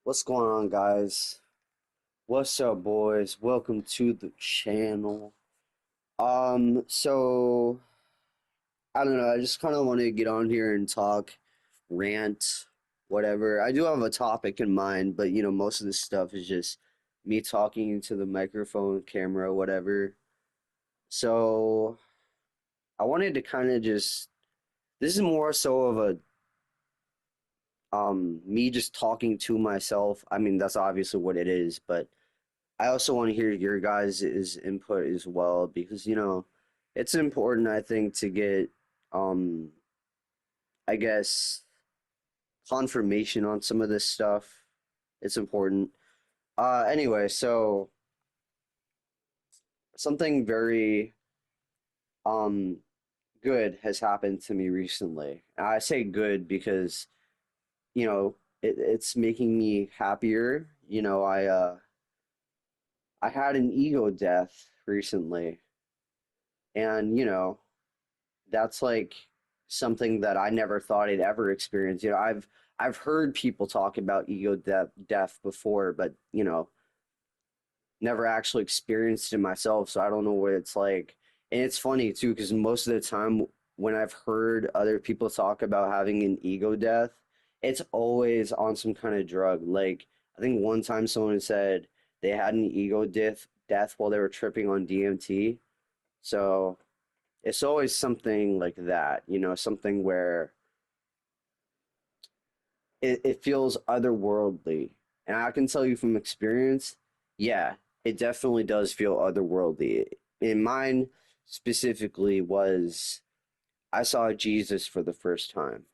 What's going on, guys? What's up, boys? Welcome to the channel. So I don't know. I just kind of want to get on here and talk, rant, whatever. I do have a topic in mind, but most of this stuff is just me talking into the microphone, camera, whatever. So I wanted to kind of just. This is more so of a me just talking to myself. I mean, that's obviously what it is, but I also want to hear your guys' input as well because it's important, I think, to get um I guess confirmation on some of this stuff. It's important. Anyway, so something very um good has happened to me recently. And I say good because it's making me happier. I had an ego death recently, and that's like something that I never thought I'd ever experience. I've heard people talk about death before, but never actually experienced it myself, so I don't know what it's like. And it's funny too because most of the time when I've heard other people talk about having an ego death, it's always on some kind of drug. Like I think one time someone said they had an ego death while they were tripping on DMT. So it's always something like that, something where it feels otherworldly. And I can tell you from experience, yeah, it definitely does feel otherworldly. And mine specifically was I saw Jesus for the first time.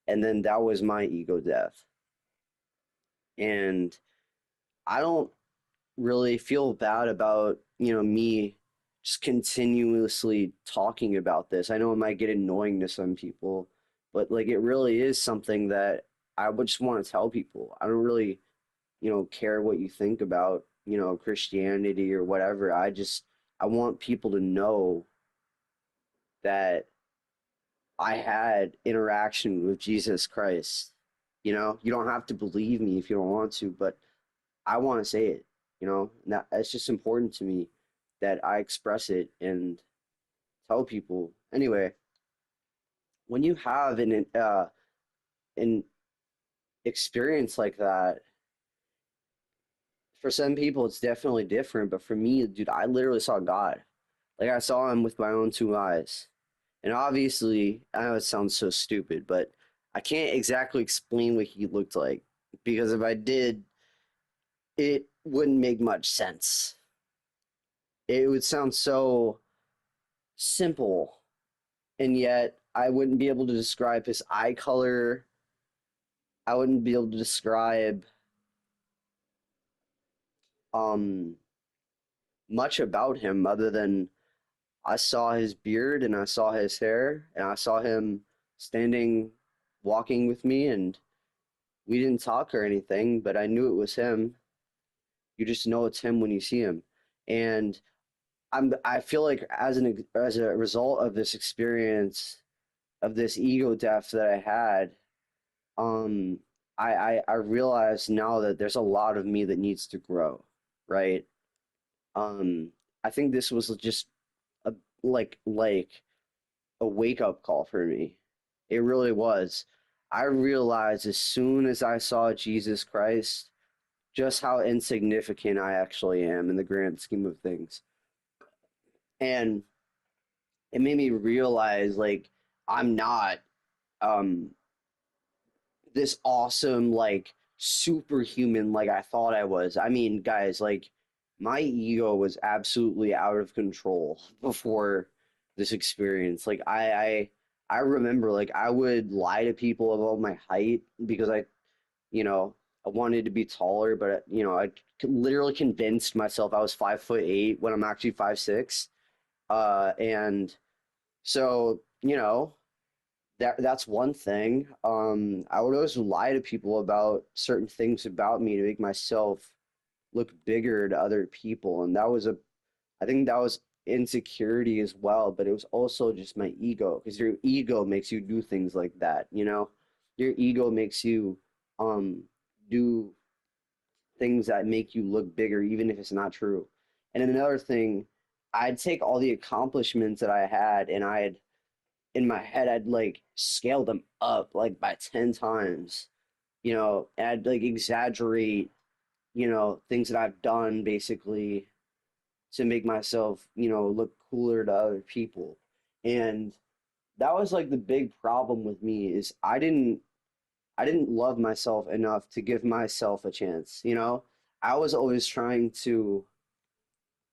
And then that was my ego death. And I don't really feel bad about, me just continuously talking about this. I know it might get annoying to some people, but like it really is something that I would just want to tell people. I don't really, care what you think about, Christianity or whatever. I want people to know that I had interaction with Jesus Christ. You don't have to believe me if you don't want to, but I want to say it, and it's just important to me that I express it and tell people. Anyway, when you have an experience like that, for some people it's definitely different, but for me, dude, I literally saw God. Like I saw him with my own two eyes. And obviously, I know it sounds so stupid, but I can't exactly explain what he looked like because if I did, it wouldn't make much sense. It would sound so simple, and yet I wouldn't be able to describe his eye color. I wouldn't be able to describe um much about him other than I saw his beard and I saw his hair and I saw him standing walking with me, and we didn't talk or anything, but I knew it was him. You just know it's him when you see him. And I feel like as a result of this experience of this ego death that I had, um I realize now that there's a lot of me that needs to grow, right? I think this was just a like a wake up call for me. It really was. I realized as soon as I saw Jesus Christ just how insignificant I actually am in the grand scheme of things. And it made me realize like I'm not um this awesome like superhuman like I thought I was. I mean, guys, like my ego was absolutely out of control before this experience. Like I remember like I would lie to people about my height because you know, I wanted to be taller, but I literally convinced myself I was 5'8" when I'm actually 5'6". And so that's one thing. I would always lie to people about certain things about me to make myself look bigger to other people, and I think that was insecurity as well, but it was also just my ego because your ego makes you do things like that. Your ego makes you um do. things that make you look bigger, even if it's not true. And then another thing, I'd take all the accomplishments that I had and in my head, I'd like scale them up like by 10 times, and I'd like exaggerate, things that I've done basically to make myself, look cooler to other people. And that was like the big problem with me is I didn't love myself enough to give myself a chance. I was always trying to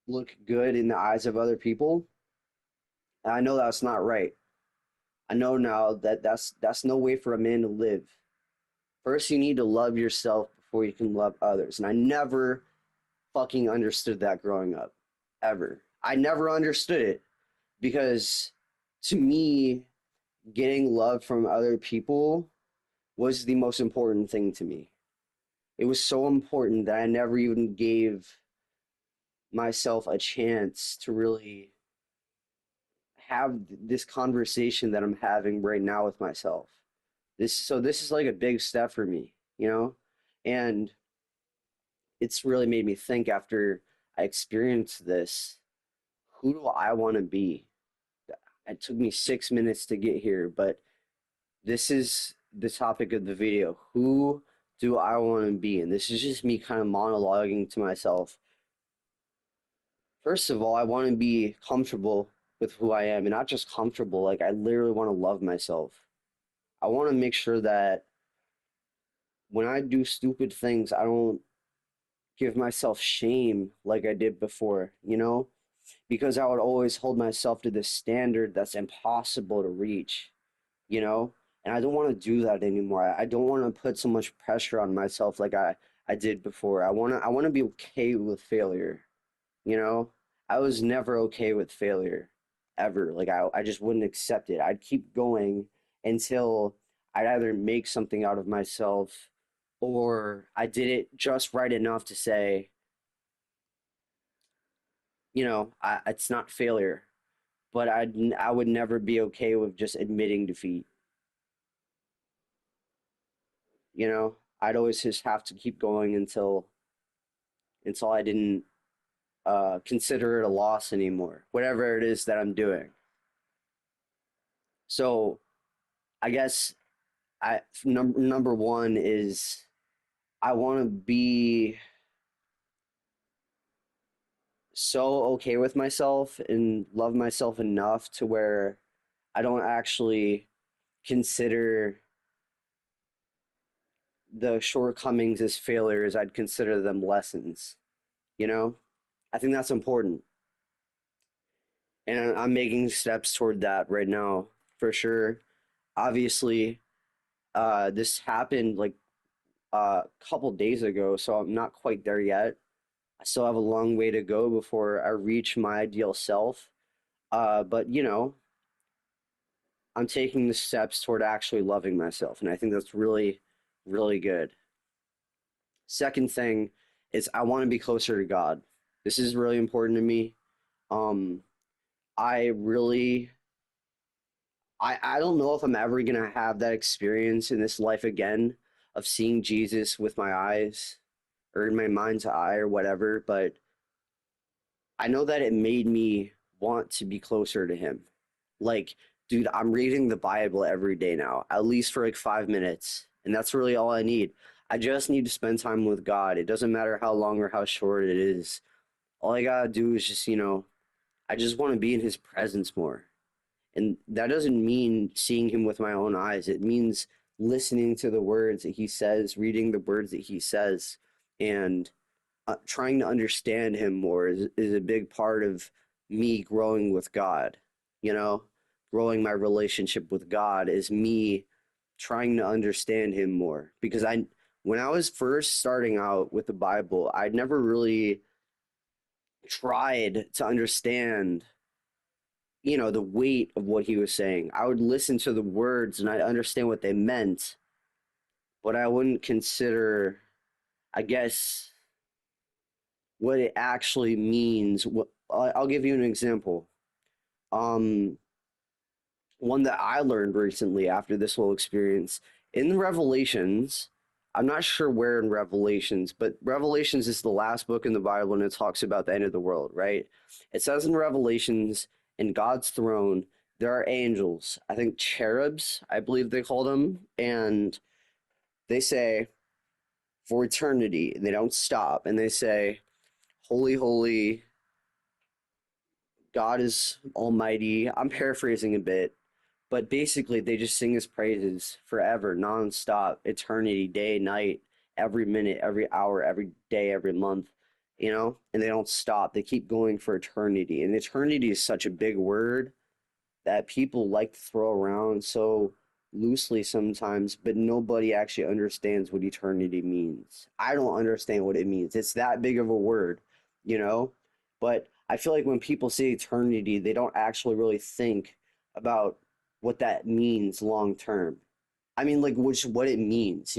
look good in the eyes of other people, and I know that's not right. I know now that that's no way for a man to live. First, you need to love yourself before you can love others. And I never fucking understood that growing up, ever. I never understood it because to me, getting love from other people was the most important thing to me. It was so important that I never even gave myself a chance to really have this conversation that I'm having right now with myself. This is like a big step for me. And it's really made me think after I experienced this, who do I want to be? It took me 6 minutes to get here, but this is the topic of the video. Who do I want to be? And this is just me kind of monologuing to myself. First of all, I want to be comfortable with who I am, and not just comfortable, like I literally want to love myself. I want to make sure that when I do stupid things, I don't give myself shame like I did before, because I would always hold myself to this standard that's impossible to reach, and I don't want to do that anymore. I don't want to put so much pressure on myself like I did before. I want to be okay with failure, you know? I was never okay with failure ever. Like I just wouldn't accept it. I'd keep going until I'd either make something out of myself or I did it just right enough to say, it's not failure. But I would never be okay with just admitting defeat. I'd always just have to keep going until I didn't consider it a loss anymore, whatever it is that I'm doing. So I guess number one is I want to be so okay with myself and love myself enough to where I don't actually consider the shortcomings as failures. I'd consider them lessons. You know, I think that's important, and I'm making steps toward that right now for sure. Obviously, this happened like a couple days ago, so I'm not quite there yet. I still have a long way to go before I reach my ideal self. But I'm taking the steps toward actually loving myself, and I think that's really, really good. Second thing is I want to be closer to God. This is really important to me. Um, I really, I don't know if I'm ever gonna have that experience in this life again of seeing Jesus with my eyes or in my mind's eye or whatever, but I know that it made me want to be closer to him. Like, dude, I'm reading the Bible every day now, at least for like 5 minutes. And that's really all I need. I just need to spend time with God. It doesn't matter how long or how short it is. All I gotta do is just, I just want to be in his presence more. And that doesn't mean seeing him with my own eyes. It means listening to the words that he says, reading the words that he says, and trying to understand him more is a big part of me growing with God. You know, growing my relationship with God is me trying to understand him more because when I was first starting out with the Bible, I'd never really tried to understand the weight of what he was saying. I would listen to the words and I'd understand what they meant, but I wouldn't consider, I guess, what it actually means. I'll give you an example. Um, One that I learned recently after this whole experience in the Revelations. I'm not sure where in Revelations, but Revelations is the last book in the Bible and it talks about the end of the world, right? It says in Revelations, in God's throne, there are angels, I think cherubs, I believe they call them, and they say, for eternity, they don't stop, and they say, Holy, holy, God is almighty. I'm paraphrasing a bit, but basically they just sing his praises forever, nonstop, eternity, day, night, every minute, every hour, every day, every month, and they don't stop. They keep going for eternity. And eternity is such a big word that people like to throw around so loosely sometimes, but nobody actually understands what eternity means. I don't understand what it means. It's that big of a word, you know? But I feel like when people say eternity, they don't actually really think about what that means long term. I mean, like, what it means.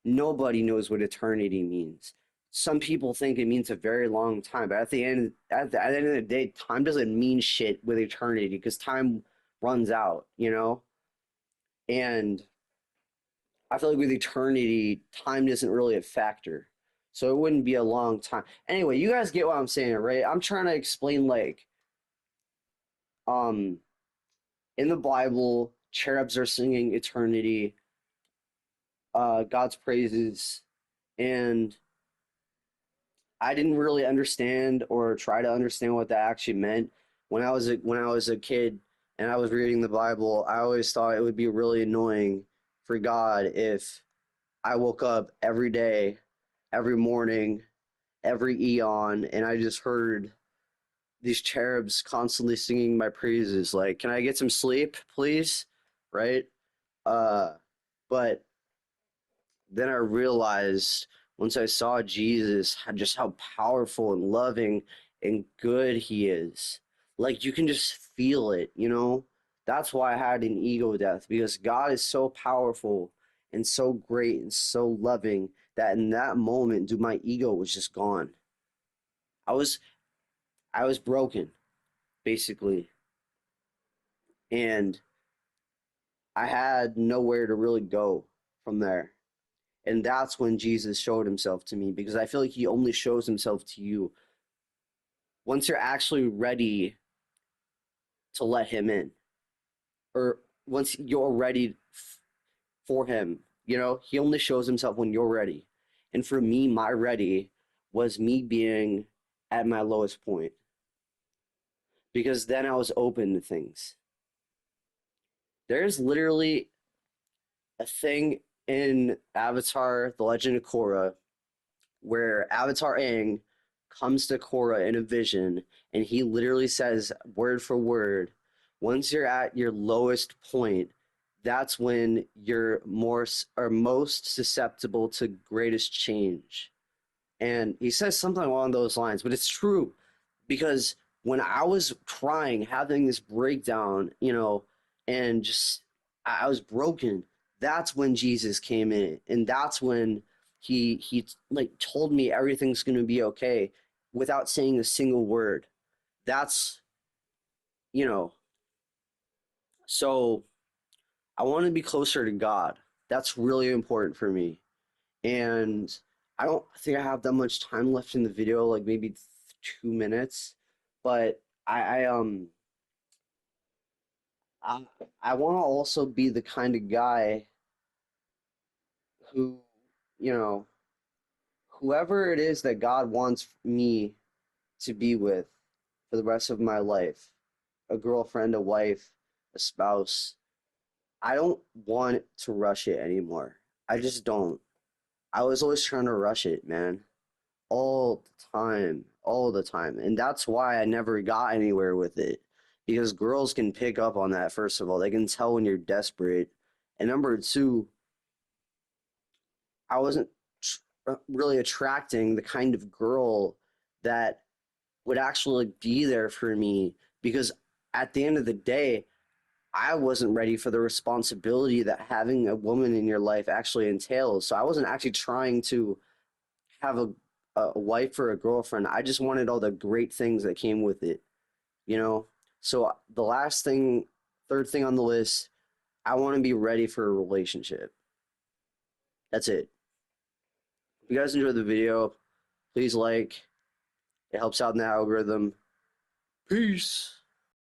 Nobody knows what eternity means. Some people think it means a very long time, but at the end of the day, time doesn't mean shit with eternity because time runs out. And I feel like with eternity, time isn't really a factor, so it wouldn't be a long time. Anyway, you guys get what I'm saying, right? I'm trying to explain like, um, in the Bible, cherubs are singing eternity, God's praises, and I didn't really understand or try to understand what that actually meant when I was a kid and I was reading the Bible. I always thought it would be really annoying for God if I woke up every day, every morning, every eon, and I just heard these cherubs constantly singing my praises. Like, can I get some sleep, please? Right? Uh, but then I realized once I saw Jesus just how powerful and loving and good he is. Like you can just feel it. That's why I had an ego death because God is so powerful and so great and so loving that in that moment, dude, my ego was just gone. I was I was broken, basically, and I had nowhere to really go from there. And that's when Jesus showed himself to me because I feel like he only shows himself to you once you're actually ready to let him in, or once you're ready for him. He only shows himself when you're ready. And for me, my ready was me being at my lowest point because then I was open to things. There's literally a thing in Avatar: The Legend of Korra where Avatar Aang comes to Korra in a vision, and he literally says, word for word, once you're at your lowest point, that's when you're more or most susceptible to greatest change. And he says something along those lines, but it's true because when I was crying, having this breakdown, and just I was broken, that's when Jesus came in, and that's when he like told me everything's gonna be okay without saying a single word. That's you know, so I want to be closer to God. That's really important for me. And I don't think I have that much time left in the video, like maybe 2 minutes. But I I want to also be the kind of guy who, you know, whoever it is that God wants me to be with for the rest of my life, a girlfriend, a wife, a spouse, I don't want to rush it anymore. I just don't. I was always trying to rush it, man. All the time, all the time. And that's why I never got anywhere with it. Because girls can pick up on that, first of all. They can tell when you're desperate. And number two, I wasn't really attracting the kind of girl that would actually be there for me. Because at the end of the day, I wasn't ready for the responsibility that having a woman in your life actually entails. So I wasn't actually trying to have a wife or a girlfriend. I just wanted all the great things that came with it, you know? So the last thing, third thing on the list, I want to be ready for a relationship. That's it. If you guys enjoyed the video, please like. It helps out in the algorithm. Peace.